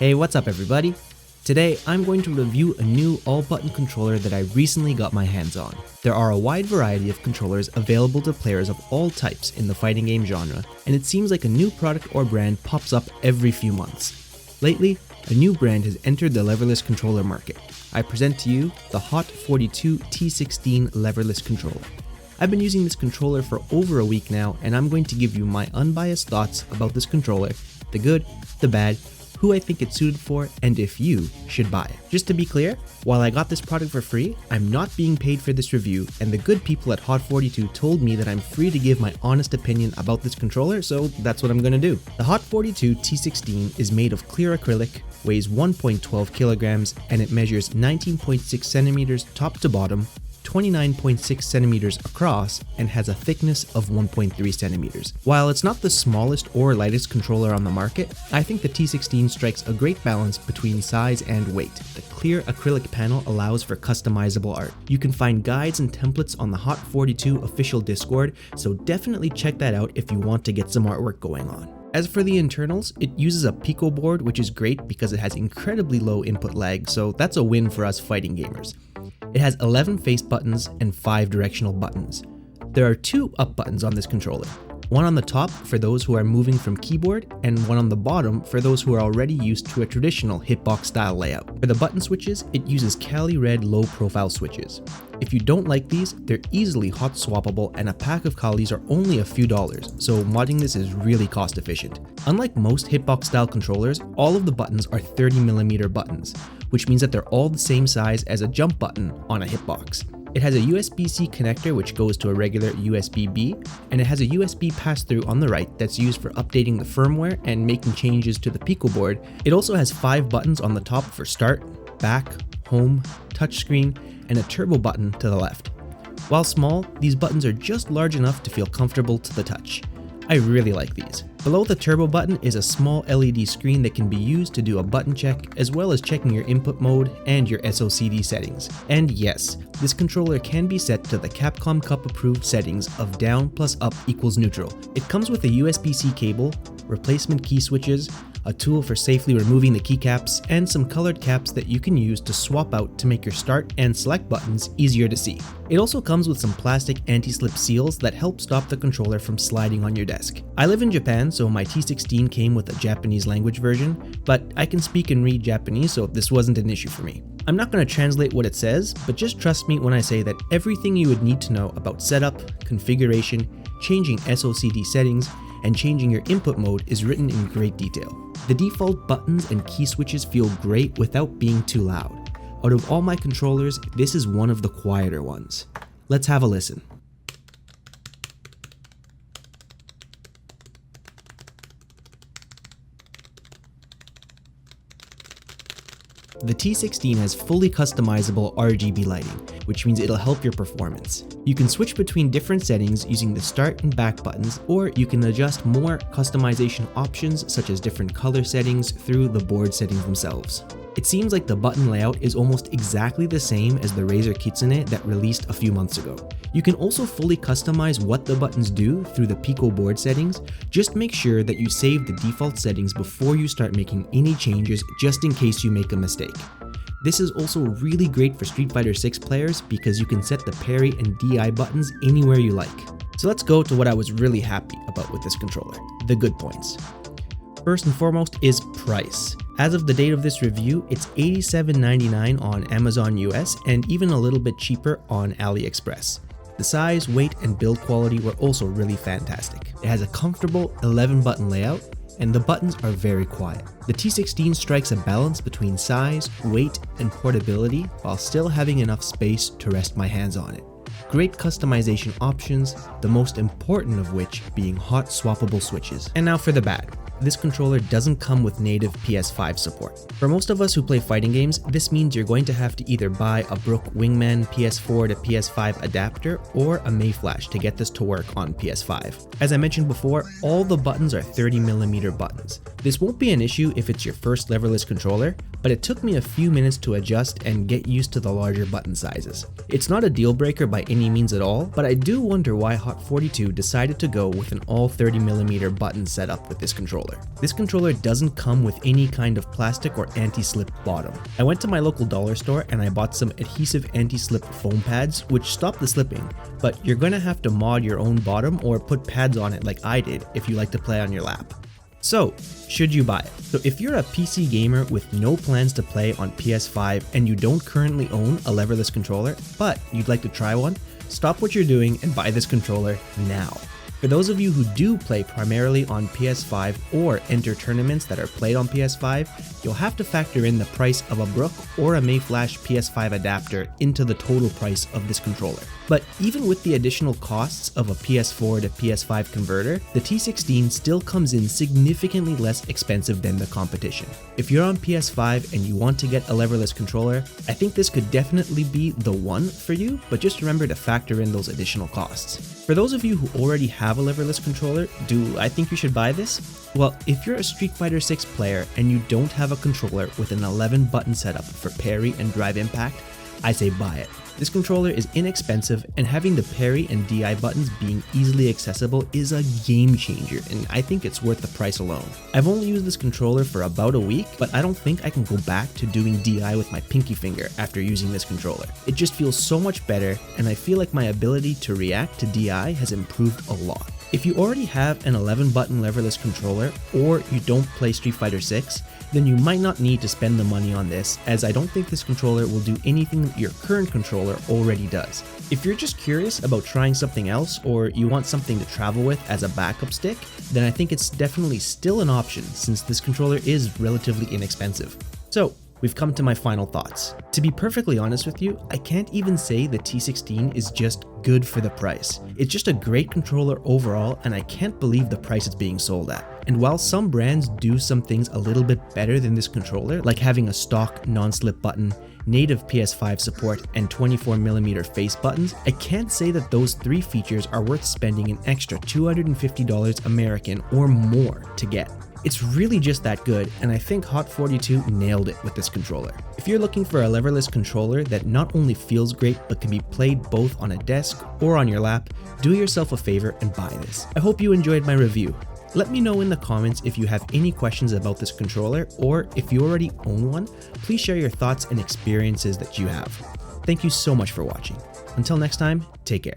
Hey, what's up everybody? Today, I'm going to review a new all-button controller that I recently got my hands on. There are a wide variety of controllers available to players of all types in the fighting game genre, and it seems like a new product or brand pops up every few months. Lately, a new brand has entered the leverless controller market. I present to you the Haute 42 T16 leverless controller. I've been using this controller for over a week now, and I'm going to give you my unbiased thoughts about this controller, the good, the bad, who I think it's suited for, and if you should buy it. Just to be clear, while I got this product for free, I'm not being paid for this review, and the good people at Haute 42 told me that I'm free to give my honest opinion about this controller, so that's what I'm gonna do. The Haute 42 T16 is made of clear acrylic, weighs 1.12 kilograms, and it measures 19.6 centimeters top to bottom, 29.6 centimeters across, and has a thickness of 1.3 centimeters. While it's not the smallest or lightest controller on the market, I think the T16 strikes a great balance between size and weight. The clear acrylic panel allows for customizable art. You can find guides and templates on the Haute 42 official Discord, so definitely check that out if you want to get some artwork going on. As for the internals, it uses a Pico board, which is great because it has incredibly low input lag, so that's a win for us fighting gamers. It has 11 face buttons and 5 directional buttons. There are 2 up buttons on this controller. One on the top for those who are moving from keyboard, and one on the bottom for those who are already used to a traditional hitbox style layout. For the button switches, it uses Cali Red low profile switches. If you don't like these, they're easily hot swappable, and a pack of Calis are only a few dollars, so modding this is really cost efficient. Unlike most hitbox style controllers, all of the buttons are 30mm buttons, which means that they're all the same size as a jump button on a hitbox. It has a USB-C connector which goes to a regular USB-B, and it has a USB pass-through on the right that's used for updating the firmware and making changes to the Pico board. It also has 5 buttons on the top for start, back, home, touchscreen, and a turbo button to the left. While small, these buttons are just large enough to feel comfortable to the touch. I really like these. Below the turbo button is a small LED screen that can be used to do a button check, as well as checking your input mode and your SOCD settings. And yes, this controller can be set to the Capcom Cup approved settings of down plus up equals neutral. It comes with a USB-C cable, replacement key switches, a tool for safely removing the keycaps, and some colored caps that you can use to swap out to make your start and select buttons easier to see. It also comes with some plastic anti-slip seals that help stop the controller from sliding on your desk. I live in Japan, so my T16 came with a Japanese language version, but I can speak and read Japanese, so this wasn't an issue for me. I'm not going to translate what it says, but just trust me when I say that everything you would need to know about setup, configuration, changing SOCD settings, and changing your input mode is written in great detail. The default buttons and key switches feel great without being too loud. Out of all my controllers, this is one of the quieter ones. Let's have a listen. The T16 has fully customizable RGB lighting, which means it'll help your performance. You can switch between different settings using the start and back buttons, or you can adjust more customization options such as different color settings through the board settings themselves. It seems like the button layout is almost exactly the same as the Razer Kitsune that released a few months ago. You can also fully customize what the buttons do through the Pico board settings. Just make sure that you save the default settings before you start making any changes, just in case you make a mistake. This is also really great for Street Fighter 6 players because you can set the parry and DI buttons anywhere you like. So let's go to what I was really happy about with this controller, the good points. First and foremost is price. As of the date of this review, it's $87.99 on Amazon US and even a little bit cheaper on AliExpress. The size, weight, and build quality were also really fantastic. It has a comfortable 11-button layout, and the buttons are very quiet. The T16 strikes a balance between size, weight, and portability while still having enough space to rest my hands on it. Great customization options, the most important of which being hot swappable switches. And now for the bad. This controller doesn't come with native PS5 support. For most of us who play fighting games, this means you're going to have to either buy a Brook Wingman PS4 to PS5 adapter or a Mayflash to get this to work on PS5. As I mentioned before, all the buttons are 30mm buttons. This won't be an issue if it's your first leverless controller, but it took me a few minutes to adjust and get used to the larger button sizes. It's not a deal breaker by any means at all, but I do wonder why Haute 42 decided to go with an all 30mm button setup with this controller. controller. This controller doesn't come with any kind of plastic or anti-slip bottom. I went to my local dollar store and I bought some adhesive anti-slip foam pads which stop the slipping, but you're gonna have to mod your own bottom or put pads on it like I did if you like to play on your lap. So, should you buy it? So if you're a PC gamer with no plans to play on PS5 and you don't currently own a leverless controller, but you'd like to try one, stop what you're doing and buy this controller now. For those of you who do play primarily on PS5 or enter tournaments that are played on PS5, you'll have to factor in the price of a Brook or a Mayflash PS5 adapter into the total price of this controller. But even with the additional costs of a PS4 to PS5 converter, the T16 still comes in significantly less expensive than the competition. If you're on PS5 and you want to get a leverless controller, I think this could definitely be the one for you, but just remember to factor in those additional costs. For those of you who already have a leverless controller, do I think you should buy this? Well, if you're a Street Fighter 6 player and you don't have a controller with an 11 button setup for parry and drive impact, I say buy it. This controller is inexpensive and having the parry and DI buttons being easily accessible is a game changer, and I think it's worth the price alone. I've only used this controller for about a week, but I don't think I can go back to doing DI with my pinky finger after using this controller. It just feels so much better, and I feel like my ability to react to DI has improved a lot. If you already have an 11 button leverless controller or you don't play Street Fighter 6, then you might not need to spend the money on this, as I don't think this controller will do anything that your current controller already does. If you're just curious about trying something else or you want something to travel with as a backup stick, then I think it's definitely still an option since this controller is relatively inexpensive. So, we've come to my final thoughts. To be perfectly honest with you, I can't even say the T16 is just good for the price. It's just a great controller overall, and I can't believe the price it's being sold at. And while some brands do some things a little bit better than this controller, like having a stock non-slip button, native PS5 support, and 24mm face buttons, I can't say that those three features are worth spending an extra $250 American or more to get. It's really just that good, and I think Haute 42 nailed it with this controller. If you're looking for a leverless controller that not only feels great but can be played both on a desk or on your lap, do yourself a favor and buy this. I hope you enjoyed my review. Let me know in the comments if you have any questions about this controller, or if you already own one, please share your thoughts and experiences that you have. Thank you so much for watching. Until next time, take care.